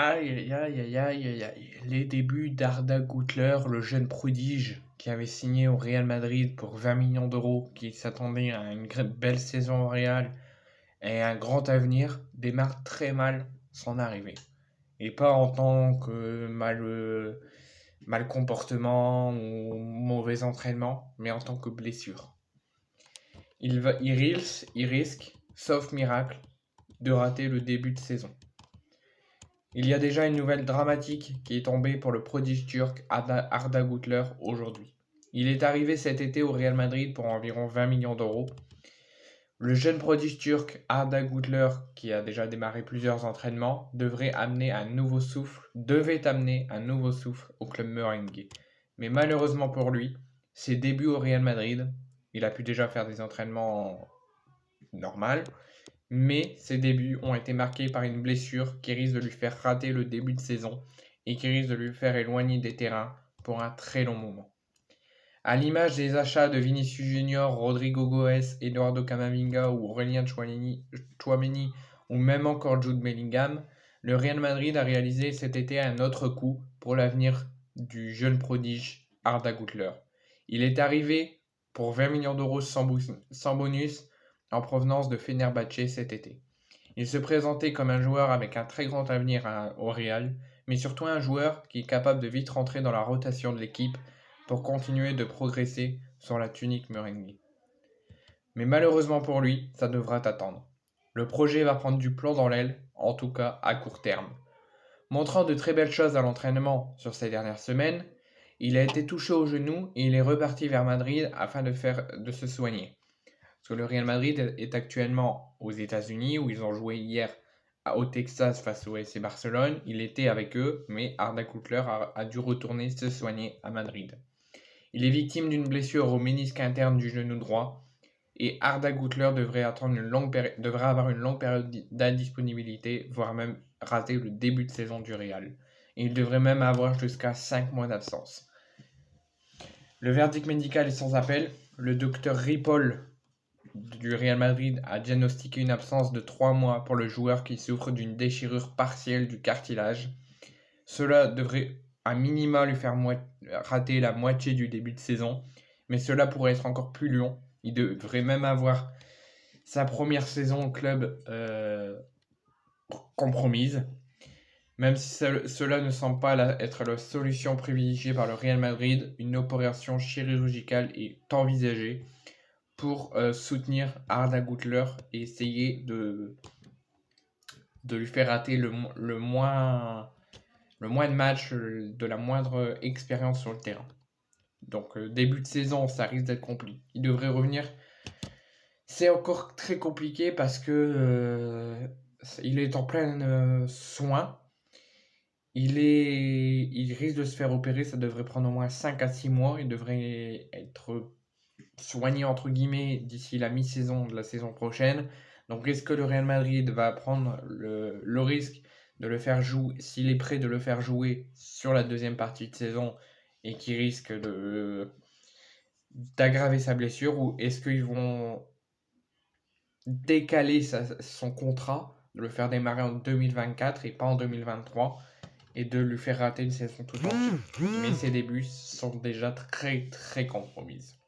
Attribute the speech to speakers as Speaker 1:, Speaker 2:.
Speaker 1: Aïe, aïe, aïe, aïe, aïe, aïe, aïe. Les débuts d'Arda Güler, le jeune prodige qui avait signé au Real Madrid pour 20 millions d'euros, qui s'attendait à une belle saison au Real et un grand avenir, démarre très mal son arrivée. Et pas en tant que mal comportement ou mauvais entraînement, mais en tant que blessure. Il risque, sauf miracle, de rater le début de saison. Il y a déjà une nouvelle dramatique qui est tombée pour le prodige turc Arda Güler aujourd'hui. Il est arrivé cet été au Real Madrid pour environ 20 millions d'euros. Le jeune prodige turc Arda Güler, qui a déjà démarré plusieurs entraînements, devait amener un nouveau souffle au club merengue. Mais malheureusement pour lui, ses débuts au Real Madrid, il a pu déjà faire des entraînements normaux, mais ses débuts ont été marqués par une blessure qui risque de lui faire rater le début de saison et qui risque de lui faire éloigner des terrains pour un très long moment. À l'image des achats de Vinicius Junior, Rodrigo Goes, Eduardo Camavinga ou Aurélien Tchouaméni ou même encore Jude Bellingham, le Real Madrid a réalisé cet été un autre coup pour l'avenir du jeune prodige Arda Güler. Il est arrivé pour 20 millions d'euros sans bonus en provenance de Fenerbahçe cet été. Il se présentait comme un joueur avec un très grand avenir au Real, mais surtout un joueur qui est capable de vite rentrer dans la rotation de l'équipe pour continuer de progresser sur la tunique merengue. Mais malheureusement pour lui, ça devra attendre. Le projet va prendre du plomb dans l'aile, en tout cas à court terme. Montrant de très belles choses à l'entraînement sur ces dernières semaines, il a été touché au genou et il est reparti vers Madrid afin de se soigner. Parce que le Real Madrid est actuellement aux États-Unis où ils ont joué hier au Texas face au FC Barcelone. Il était avec eux, mais Arda Güler a dû retourner se soigner à Madrid. Il est victime d'une blessure au ménisque interne du genou droit et Arda Güler devrait avoir une longue période d'indisponibilité, voire même rater le début de saison du Real. Et il devrait même avoir jusqu'à 5 mois d'absence. Le verdict médical est sans appel. Le docteur Ripoll du Real Madrid a diagnostiqué une absence de 3 mois pour le joueur qui souffre d'une déchirure partielle du cartilage. Cela devrait à minima lui faire rater la moitié du début de saison, mais cela pourrait être encore plus long. Il devrait même avoir sa première saison au club compromise. Même si cela ne semble pas être la solution privilégiée par le Real Madrid, une opération chirurgicale est envisagée pour soutenir Arda Güler et essayer de lui faire rater le moins de matchs, de la moindre expérience sur le terrain. Donc début de saison, ça risque d'être compliqué. Il devrait revenir. C'est encore très compliqué parce que il est en plein soin. Il risque de se faire opérer, ça devrait prendre au moins 5 à 6 mois. Il devrait être soigné entre guillemets d'ici la mi-saison de la saison prochaine. Donc est-ce que le Real Madrid va prendre le risque de le faire jouer, s'il est prêt de le faire jouer sur la deuxième partie de saison et qui risque d'aggraver sa blessure, ou est-ce qu'ils vont décaler son contrat, de le faire démarrer en 2024 et pas en 2023 et de lui faire rater une saison toute entière. Mais ses débuts sont déjà très très compromises.